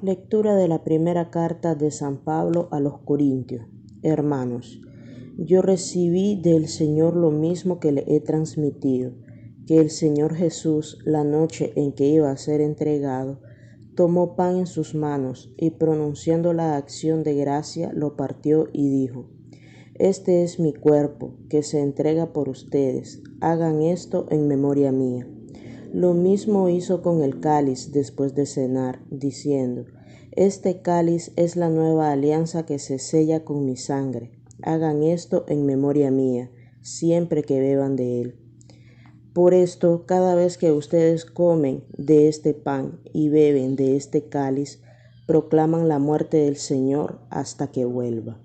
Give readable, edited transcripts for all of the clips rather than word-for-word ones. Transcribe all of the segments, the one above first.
Lectura de la primera carta de San Pablo a los Corintios. Hermanos, yo recibí del Señor lo mismo que le he transmitido, que el Señor Jesús, la noche en que iba a ser entregado, tomó pan en sus manos y pronunciando la acción de gracia lo partió y dijo: Este es mi cuerpo, que se entrega por ustedes. Hagan esto en memoria mía. Lo mismo hizo con el cáliz después de cenar, diciendo: Este cáliz es la nueva alianza que se sella con mi sangre. Hagan esto en memoria mía, siempre que beban de él. Por esto, cada vez que ustedes comen de este pan y beben de este cáliz, proclaman la muerte del Señor hasta que vuelva.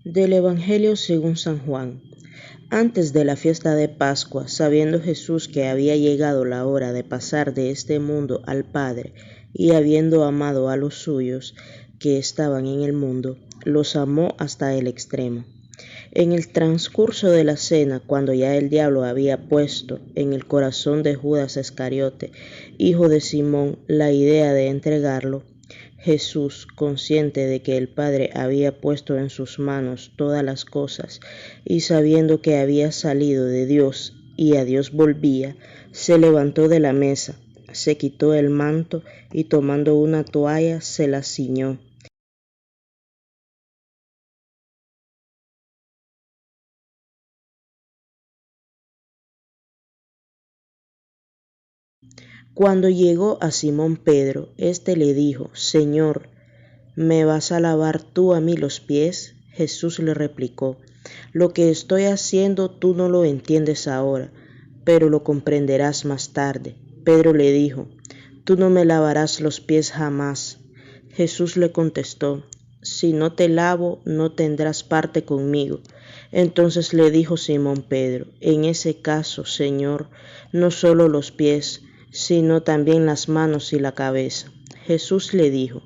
Del Evangelio según San Juan. Antes de la fiesta de Pascua, sabiendo Jesús que había llegado la hora de pasar de este mundo al Padre, y habiendo amado a los suyos que estaban en el mundo, los amó hasta el extremo. En el transcurso de la cena, cuando ya el diablo había puesto en el corazón de Judas Iscariote, hijo de Simón, la idea de entregarlo, Jesús, consciente de que el Padre había puesto en sus manos todas las cosas, y sabiendo que había salido de Dios y a Dios volvía, se levantó de la mesa, se quitó el manto y tomando una toalla se la ciñó. Cuando llegó a Simón Pedro, éste le dijo: Señor, ¿me vas a lavar tú a mí los pies? Jesús le replicó: Lo que estoy haciendo tú no lo entiendes ahora, pero lo comprenderás más tarde. Pedro le dijo: Tú no me lavarás los pies jamás. Jesús le contestó: Si no te lavo, no tendrás parte conmigo. Entonces le dijo Simón Pedro: En ese caso, Señor, no solo los pies, sino también las manos y la cabeza. Jesús le dijo: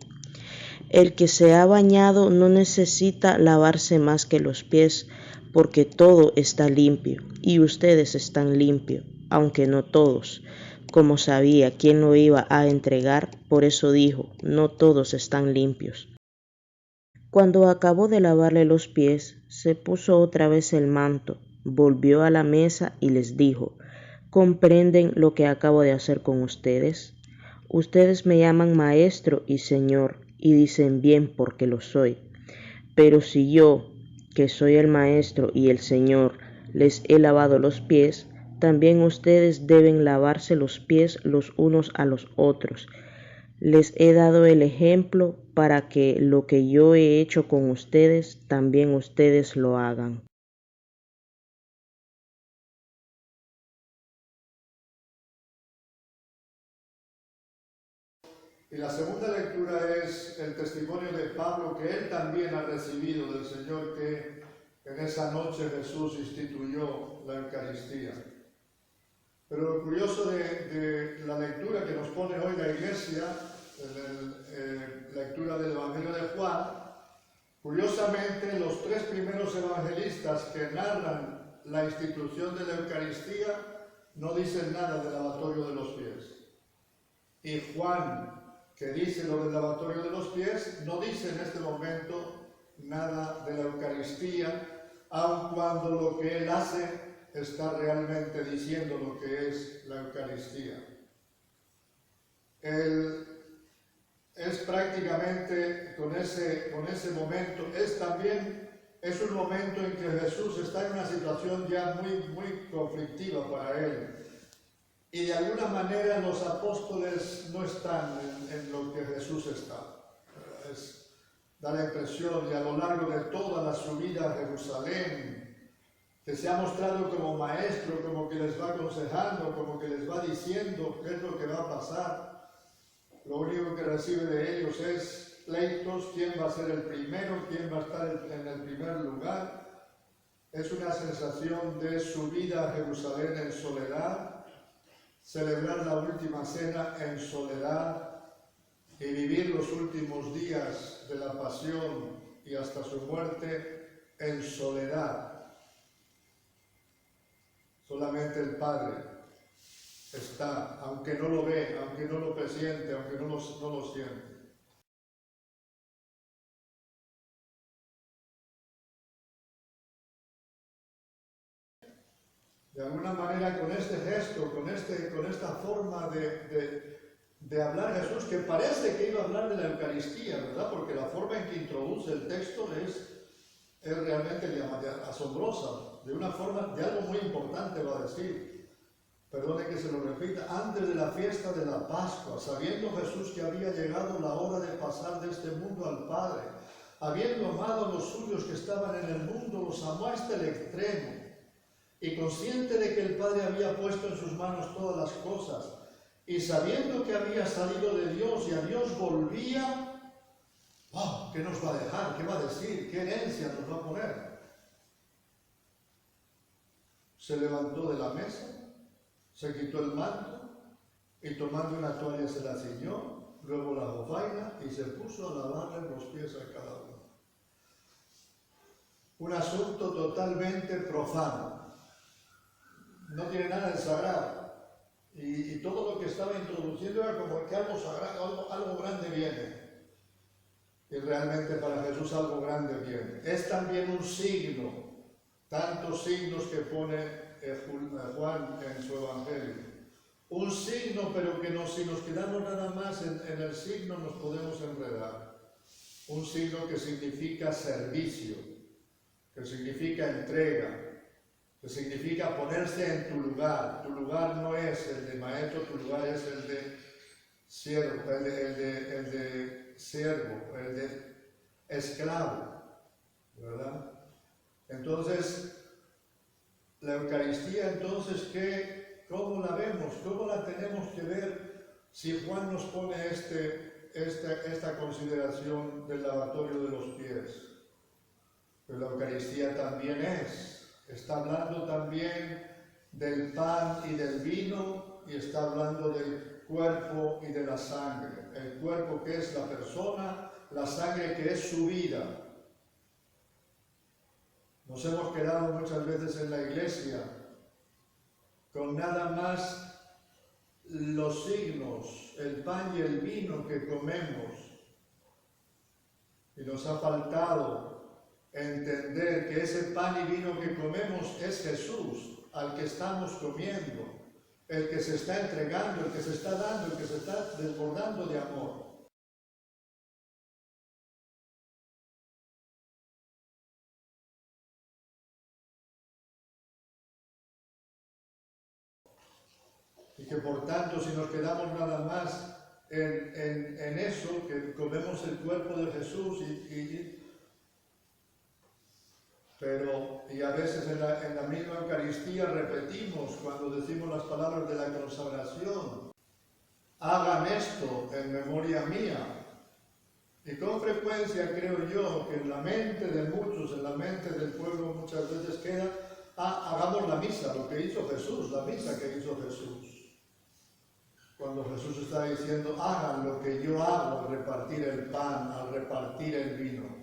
El que se ha bañado no necesita lavarse más que los pies, porque todo está limpio, y ustedes están limpios, aunque no todos. Como sabía quién lo iba a entregar, por eso dijo: No todos están limpios. Cuando acabó de lavarle los pies, se puso otra vez el manto, volvió a la mesa y les dijo: ¿Comprenden lo que acabo de hacer con ustedes? Ustedes me llaman maestro y señor, y dicen bien porque lo soy. Pero si yo, que soy el maestro y el señor, les he lavado los pies, también ustedes deben lavarse los pies los unos a los otros. Les he dado el ejemplo para que lo que yo he hecho con ustedes, también ustedes lo hagan. Y la segunda lectura es el testimonio de Pablo, que él también ha recibido del Señor, que en esa noche Jesús instituyó la Eucaristía. Pero lo curioso de la lectura que nos pone hoy la Iglesia, en la lectura del Evangelio de Juan, curiosamente los tres primeros evangelistas que narran la institución de la Eucaristía no dicen nada del lavatorio de los pies. Y Juan, que dice lo del lavatorio de los pies, no dice en este momento nada de la Eucaristía, aun cuando lo que él hace está realmente diciendo lo que es la Eucaristía. Él es prácticamente con ese momento, es un momento en que Jesús está en una situación ya muy conflictiva para él. Y de alguna manera los apóstoles no están en lo que Jesús está. Da la impresión, y a lo largo de toda la subida a Jerusalén, que se ha mostrado como maestro, como que les va aconsejando, como que les va diciendo qué es lo que va a pasar. Lo único que recibe de ellos es pleitos: quién va a ser el primero, quién va a estar en el primer lugar. Es una sensación de subida a Jerusalén en soledad, celebrar la última cena en soledad, y vivir los últimos días de la pasión y hasta su muerte en soledad. Solamente el Padre está, aunque no lo ve, aunque no lo presiente, aunque no lo siente. De alguna manera, con este gesto, con esta forma de hablar Jesús, que parece que iba a hablar de la Eucaristía, ¿verdad? Porque la forma en que introduce el texto es realmente asombrosa. De una forma, de algo muy importante va a decir. Perdone que se lo repita. Antes de la fiesta de la Pascua, sabiendo Jesús que había llegado la hora de pasar de este mundo al Padre, habiendo amado a los suyos que estaban en el mundo, los amó hasta el extremo. Y consciente de que el Padre había puesto en sus manos todas las cosas, y sabiendo que había salido de Dios y a Dios volvía, ¡oh! ¿Qué nos va a dejar? ¿Qué va a decir? ¿Qué herencia nos va a poner? Se levantó de la mesa, se quitó el manto, y tomando una toalla se la ciñó, luego la jofaina, y se puso a lavarle los pies a cada uno. Un asunto totalmente profano. No tiene nada de sagrado. Y todo lo que estaba introduciendo era como que algo sagrado, algo grande viene. Y realmente para Jesús algo grande viene. Es también un signo, tantos signos que pone Juan en su Evangelio. Un signo, pero que si nos quedamos nada más en el signo nos podemos enredar. Un signo que significa servicio, que significa entrega, que significa ponerse en tu lugar. Tu lugar no es el de maestro, tu lugar es el de siervo, el de esclavo, ¿verdad? Entonces, la Eucaristía, entonces, ¿cómo la vemos? ¿Cómo la tenemos que ver si Juan nos pone esta consideración del lavatorio de los pies? Pues la Eucaristía también está hablando también del pan y del vino, y está hablando del cuerpo y de la sangre. El cuerpo, que es la persona, la sangre, que es su vida. Nos hemos quedado muchas veces en la iglesia con nada más los signos, el pan y el vino que comemos, y nos ha faltado entender que ese pan y vino que comemos es Jesús, al que estamos comiendo, el que se está entregando, el que se está dando, el que se está desbordando de amor. Y que por tanto, si nos quedamos nada más en eso, que comemos el cuerpo de Jesús y a veces en la misma Eucaristía repetimos, cuando decimos las palabras de la consagración, hagan esto en memoria mía. Y con frecuencia creo yo que en la mente de muchos, en la mente del pueblo muchas veces queda, hagamos la misa, lo que hizo Jesús, la misa que hizo Jesús. Cuando Jesús está diciendo, hagan lo que yo hago al repartir el pan, al repartir el vino.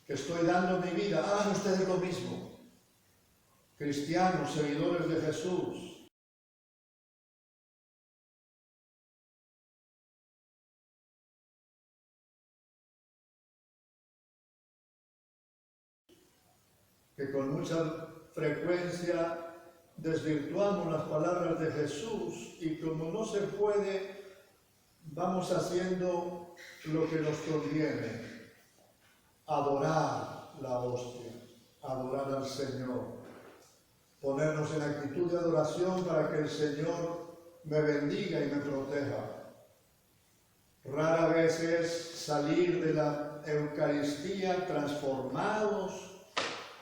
Que estoy dando mi vida, hagan ustedes lo mismo. Cristianos, seguidores de Jesús. Que con mucha frecuencia desvirtuamos las palabras de Jesús, y como no se puede, vamos haciendo lo que nos conviene. Adorar la hostia, adorar al Señor, ponernos en actitud de adoración para que el Señor me bendiga y me proteja. Rara vez es salir de la Eucaristía transformados,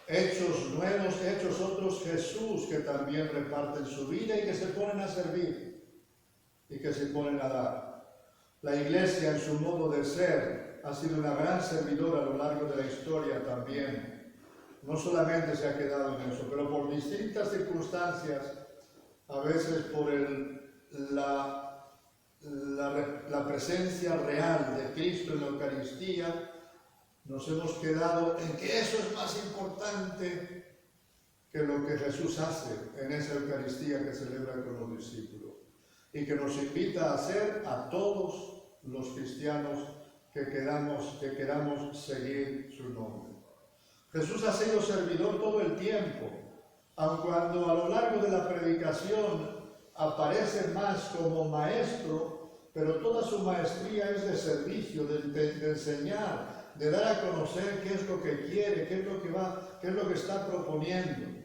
hechos nuevos, hechos otros Jesús, que también reparten su vida y que se ponen a servir y que se ponen a dar. La Iglesia, en su modo de ser, ha sido una gran servidora a lo largo de la historia también. No solamente se ha quedado en eso, pero por distintas circunstancias, a veces por la la presencia real de Cristo en la Eucaristía, nos hemos quedado en que eso es más importante que lo que Jesús hace en esa Eucaristía que celebra con los discípulos y que nos invita a hacer a todos los cristianos que queramos seguir su nombre. Jesús ha sido servidor todo el tiempo, aun cuando a lo largo de la predicación aparece más como maestro, pero toda su maestría es de servicio, de enseñar, de dar a conocer qué es lo que quiere, qué es lo que está proponiendo.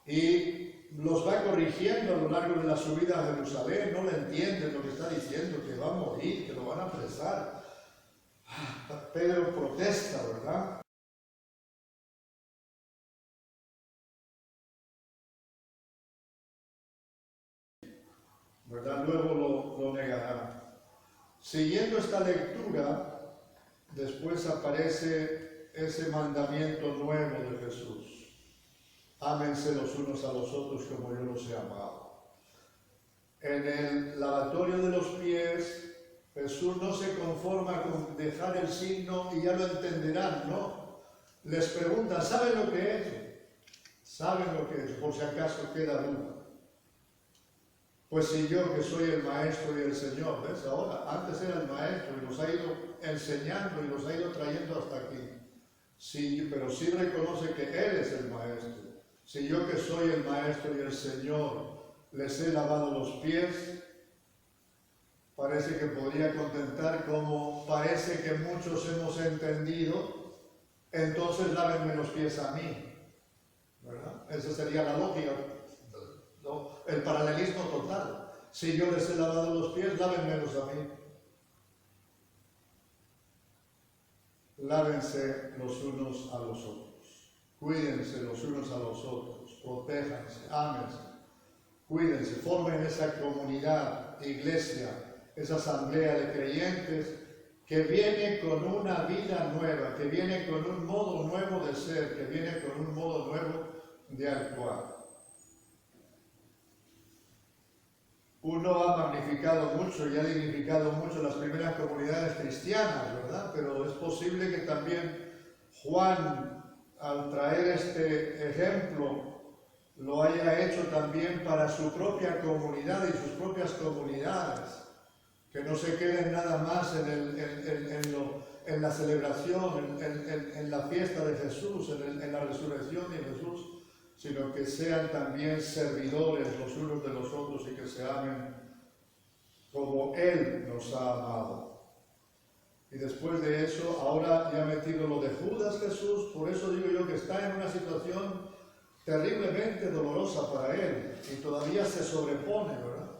Y los va corrigiendo a lo largo de la subida a Jerusalén, no le entienden lo que está diciendo, que va a morir, que lo van a apresar. Pedro protesta, ¿verdad? Luego lo negará. Siguiendo esta lectura, después aparece ese mandamiento nuevo de Jesús. Ámense los unos a los otros como yo los he amado. En el lavatorio de los pies, Jesús no se conforma con dejar el signo y ya lo entenderán, ¿no? Les pregunta, ¿saben lo que es? ¿Saben lo que es? Por si acaso queda duda. Pues si yo, que soy el Maestro y el Señor, ¿ves? Ahora, antes era el Maestro y los ha ido enseñando y los ha ido trayendo hasta aquí. Sí, pero sí reconoce que Él es el Maestro. Si yo, que soy el Maestro y el Señor, les he lavado los pies, parece que podría contentar como parece que muchos hemos entendido, entonces lávenme los pies a mí, ¿verdad? Esa sería la lógica, ¿no? El paralelismo total. Si yo les he lavado los pies, lávenmelos a mí. Lávense los unos a los otros. Cuídense los unos a los otros, protéjanse, ámense, cuídense, formen esa comunidad, iglesia, esa asamblea de creyentes que viene con una vida nueva, que viene con un modo nuevo de ser, que viene con un modo nuevo de actuar. Uno ha magnificado mucho y ha dignificado mucho las primeras comunidades cristianas, ¿verdad? Pero es posible que también Juan, al traer este ejemplo, lo haya hecho también para su propia comunidad y sus propias comunidades, que no se queden nada más en la celebración, en la fiesta de Jesús, en la resurrección de Jesús, sino que sean también servidores los unos de los otros y que se amen como Él nos ha amado. Y después de eso, ahora ya ha metido lo de Judas Jesús, por eso digo yo que está en una situación terriblemente dolorosa para él y todavía se sobrepone, ¿verdad?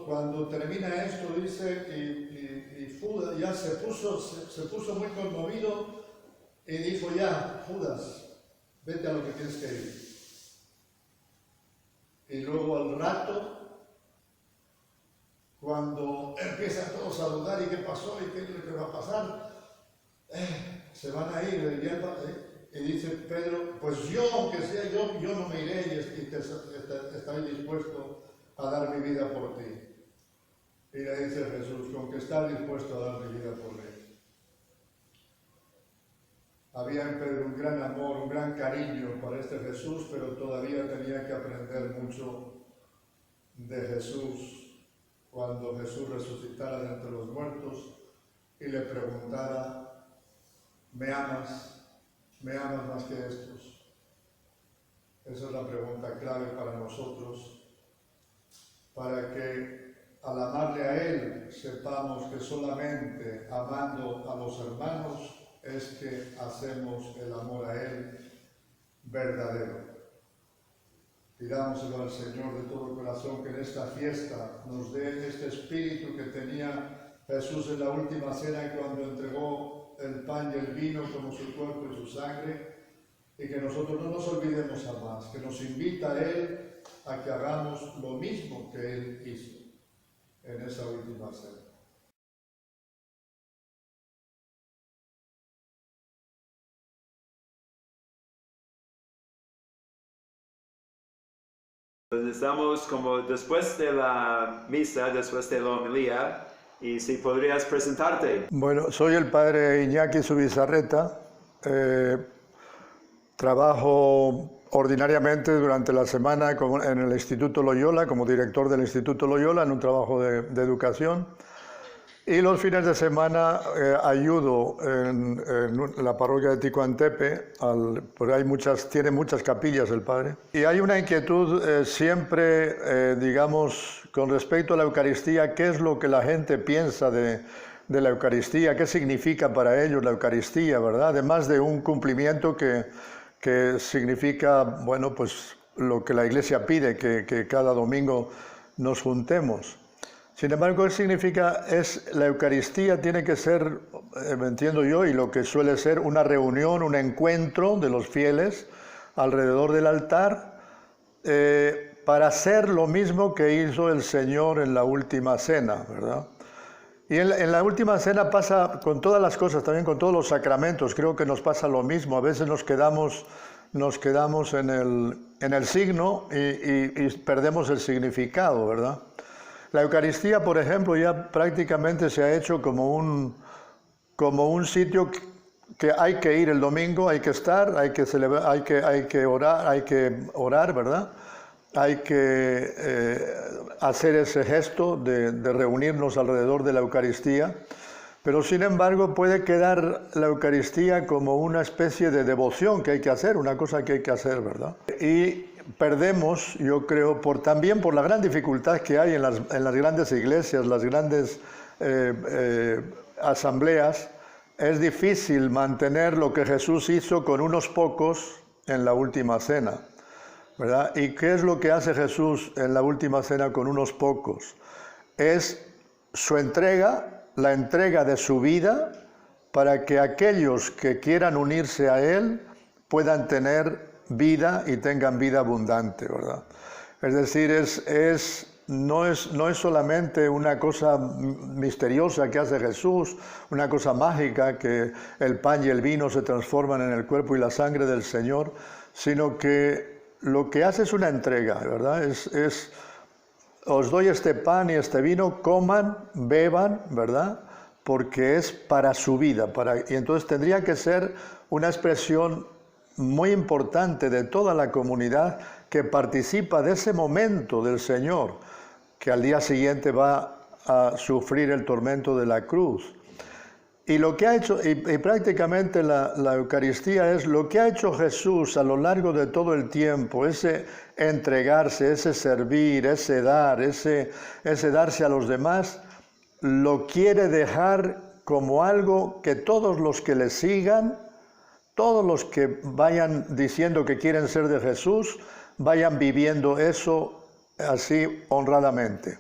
Cuando termina esto dice, y Judas ya se puso muy conmovido y dijo ya, Judas, vete a lo que tienes que ir. Y luego al rato, cuando empiezan todos a dudar y qué pasó y qué es lo que va a pasar, se van a ir, y dice Pedro, pues yo, aunque sea yo no me iré y estaré dispuesto a dar mi vida por ti. Y le dice Jesús, con que estás dispuesto a dar mi vida por él. Había en Pedro un gran amor, un gran cariño para este Jesús, pero todavía tenía que aprender mucho de Jesús cuando Jesús resucitara de entre los muertos y le preguntara, ¿me amas? ¿Me amas más que estos? Esa es la pregunta clave para nosotros, para que al amarle a Él sepamos que solamente amando a los hermanos es que hacemos el amor a Él verdadero. Pidámoselo al Señor de todo corazón que en esta fiesta nos dé este espíritu que tenía Jesús en la última cena cuando entregó el pan y el vino como su cuerpo y su sangre, y que nosotros no nos olvidemos jamás, que nos invita a Él a que hagamos lo mismo que Él hizo en esa última cena. Entonces estamos como después de la misa, después de la homilía, y si podrías presentarte. Bueno, soy el padre Iñaki Zubizarreta. Trabajo ordinariamente durante la semana en el Instituto Loyola, como director del Instituto Loyola, en un trabajo de educación. Y los fines de semana ayudo en la parroquia de Ticuantepe, porque tiene muchas capillas el padre. Y hay una inquietud siempre, digamos, con respecto a la Eucaristía, qué es lo que la gente piensa de la Eucaristía, qué significa para ellos la Eucaristía, ¿verdad? Además de un cumplimiento que significa, bueno, pues lo que la Iglesia pide, que cada domingo nos juntemos. Sin embargo, ¿qué significa? La Eucaristía tiene que ser, me entiendo yo, y lo que suele ser una reunión, un encuentro de los fieles alrededor del altar para hacer lo mismo que hizo el Señor en la última cena, ¿verdad? Y en la última cena pasa con todas las cosas, también con todos los sacramentos, creo que nos pasa lo mismo. A veces nos quedamos en el signo y perdemos el significado, ¿verdad? La Eucaristía, por ejemplo, ya prácticamente se ha hecho como un sitio que hay que ir el domingo, hay que estar, hay que celebrar, hay que orar, ¿verdad? Hay que hacer ese gesto de reunirnos alrededor de la Eucaristía, pero sin embargo puede quedar la Eucaristía como una especie de devoción que hay que hacer, una cosa que hay que hacer, ¿verdad? Y perdemos, yo creo, también por la gran dificultad que hay en las grandes iglesias, las grandes asambleas. Es difícil mantener lo que Jesús hizo con unos pocos en la última cena, ¿verdad? ¿Y qué es lo que hace Jesús en la última cena con unos pocos? Es su entrega, la entrega de su vida, para que aquellos que quieran unirse a Él puedan tener vida y tengan vida abundante, ¿verdad? Es decir, no es solamente una cosa misteriosa que hace Jesús, una cosa mágica, que el pan y el vino se transforman en el cuerpo y la sangre del Señor, sino que lo que hace es una entrega, ¿verdad? Os doy este pan y este vino, coman, beban, ¿verdad? Porque es para su vida, y entonces tendría que ser una expresión muy importante de toda la comunidad que participa de ese momento del Señor, que al día siguiente va a sufrir el tormento de la cruz. Y lo que ha hecho, y prácticamente la Eucaristía es lo que ha hecho Jesús a lo largo de todo el tiempo, ese entregarse, ese servir, ese dar, ese darse a los demás, lo quiere dejar como algo que todos los que le sigan, todos los que vayan diciendo que quieren ser de Jesús, vayan viviendo eso así honradamente,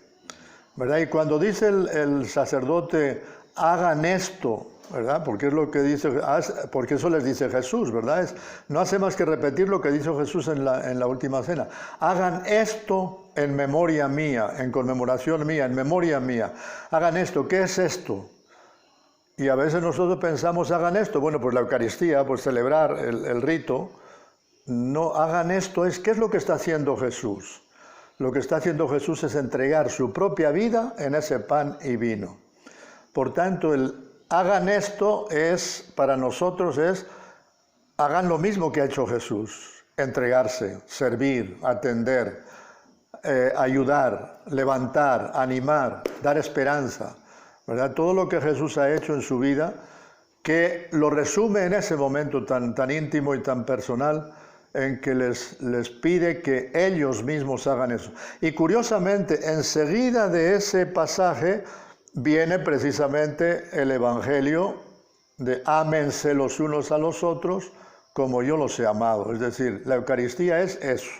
¿verdad? Y cuando dice el sacerdote, hagan esto, ¿verdad? Porque es lo que dice, porque eso les dice Jesús, ¿verdad? No hace más que repetir lo que dijo Jesús en la última cena. Hagan esto en memoria mía, en conmemoración mía, en memoria mía. Hagan esto. ¿Qué es esto? Y a veces nosotros pensamos, hagan esto. Bueno, pues la Eucaristía, pues celebrar el rito. No, hagan esto. ¿Qué es lo que está haciendo Jesús? Lo que está haciendo Jesús es entregar su propia vida en ese pan y vino. Por tanto, hagan esto para nosotros hagan lo mismo que ha hecho Jesús. Entregarse, servir, atender, ayudar, levantar, animar, dar esperanza, ¿verdad? Todo lo que Jesús ha hecho en su vida, que lo resume en ese momento tan íntimo y tan personal, en que les pide que ellos mismos hagan eso. Y curiosamente, enseguida de ese pasaje, viene precisamente el Evangelio de ámense los unos a los otros como yo los he amado. Es decir, la Eucaristía es eso.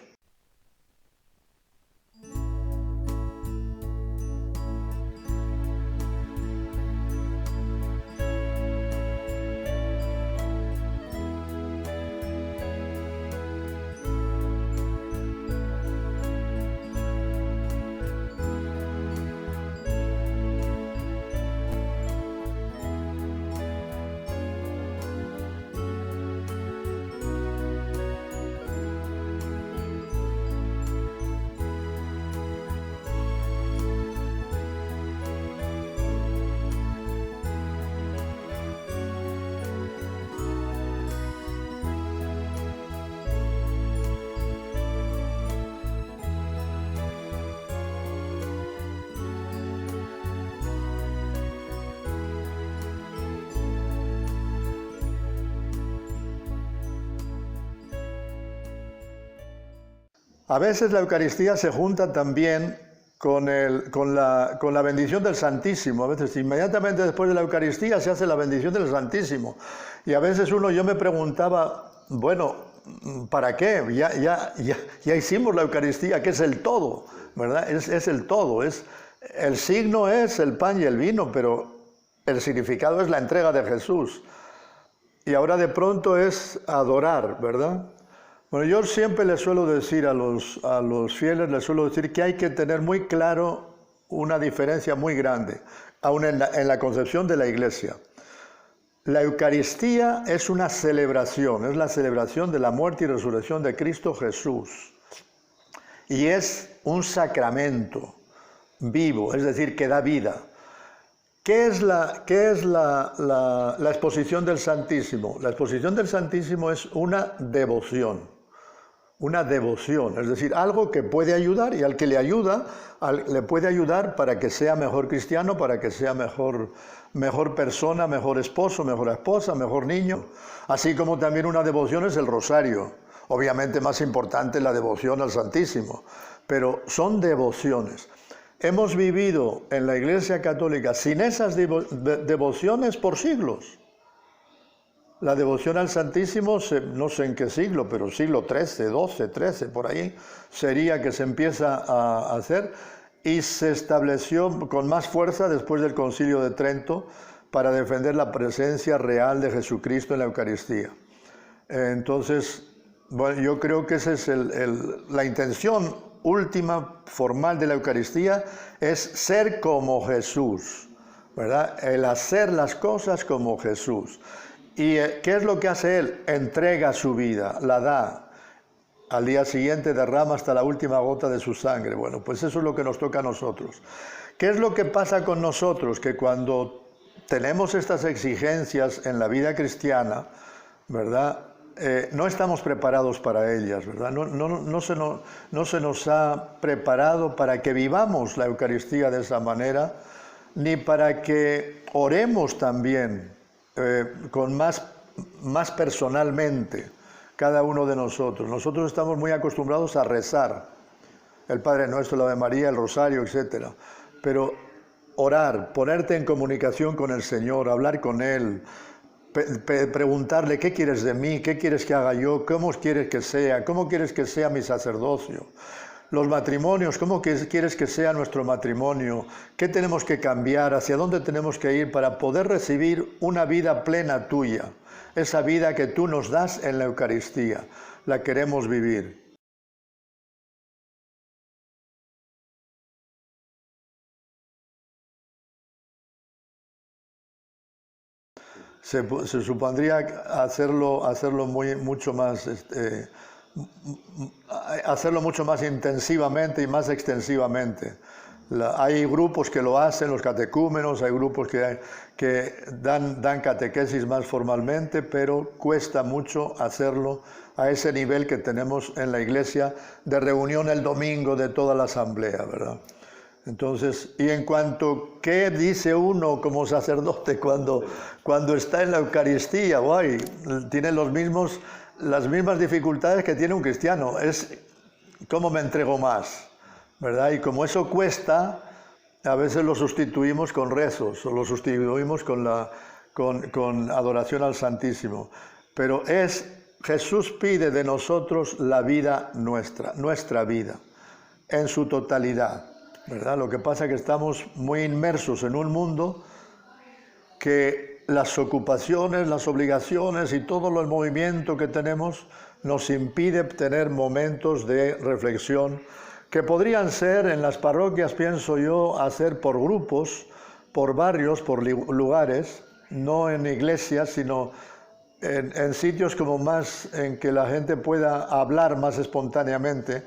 A veces la Eucaristía se junta también con la bendición del Santísimo. A veces inmediatamente después de la Eucaristía se hace la bendición del Santísimo. Y a veces yo me preguntaba, bueno, ¿para qué? Ya hicimos la Eucaristía, que es el todo, ¿verdad? Es el todo. El signo es el pan y el vino, pero el significado es la entrega de Jesús. Y ahora de pronto es adorar, ¿verdad? Bueno, yo siempre les suelo decir a los fieles, les suelo decir que hay que tener muy claro una diferencia muy grande, aún en la concepción de la Iglesia. La Eucaristía es una celebración, es la celebración de la muerte y resurrección de Cristo Jesús. Y es un sacramento vivo, es decir, que da vida. ¿Qué es la exposición del Santísimo? La exposición del Santísimo es una devoción. Una devoción, es decir, algo que puede ayudar y al que le ayuda, le puede ayudar para que sea mejor cristiano, para que sea mejor persona, mejor esposo, mejor esposa, mejor niño. Así como también una devoción es el rosario. Obviamente más importante la devoción al Santísimo, pero son devociones. Hemos vivido en la Iglesia Católica sin esas devociones por siglos. La devoción al Santísimo, no sé en qué siglo, pero siglo XIII, XII, XIII, por ahí, sería que se empieza a hacer y se estableció con más fuerza después del Concilio de Trento para defender la presencia real de Jesucristo en la Eucaristía. Entonces, bueno, yo creo que esa es la intención última, formal de la Eucaristía, es ser como Jesús, ¿verdad? El hacer las cosas como Jesús. ¿Y qué es lo que hace Él? Entrega su vida, la da. Al día siguiente derrama hasta la última gota de su sangre. Bueno, pues eso es lo que nos toca a nosotros. ¿Qué es lo que pasa con nosotros? Que cuando tenemos estas exigencias en la vida cristiana, ¿verdad? No estamos preparados para ellas, ¿verdad? No se nos ha preparado para que vivamos la Eucaristía de esa manera, ni para que oremos también con más personalmente cada uno de nosotros. Nosotros estamos muy acostumbrados a rezar, el Padre Nuestro, la Ave María, el Rosario, etc. Pero orar, ponerte en comunicación con el Señor, hablar con Él, preguntarle qué quieres de mí, qué quieres que haga yo, cómo quieres que sea, cómo quieres que sea mi sacerdocio. Los matrimonios, ¿cómo quieres que sea nuestro matrimonio? ¿Qué tenemos que cambiar? ¿Hacia dónde tenemos que ir para poder recibir una vida plena tuya? Esa vida que tú nos das en la Eucaristía, la queremos vivir. Se supondría hacerlo mucho más intensivamente y más extensivamente. Hay grupos que lo hacen, los catecúmenos, hay grupos que dan catequesis más formalmente, pero cuesta mucho hacerlo a ese nivel que tenemos en la Iglesia de reunión el domingo de toda la asamblea, ¿verdad? Entonces, y en cuanto qué dice uno como sacerdote cuando está en la Eucaristía, tiene las mismas dificultades que tiene un cristiano, es cómo me entrego más, ¿verdad? Y como eso cuesta, a veces lo sustituimos con rezos, o lo sustituimos con adoración al Santísimo. Pero Jesús pide de nosotros la vida nuestra vida, en su totalidad, ¿verdad? Lo que pasa es que estamos muy inmersos en un mundo que las ocupaciones, las obligaciones y todo el movimiento que tenemos nos impide tener momentos de reflexión que podrían ser en las parroquias, pienso yo, hacer por grupos, por barrios, por lugares, no en iglesias, sino en sitios como más en que la gente pueda hablar más espontáneamente,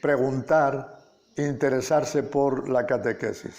preguntar, interesarse por la catequesis.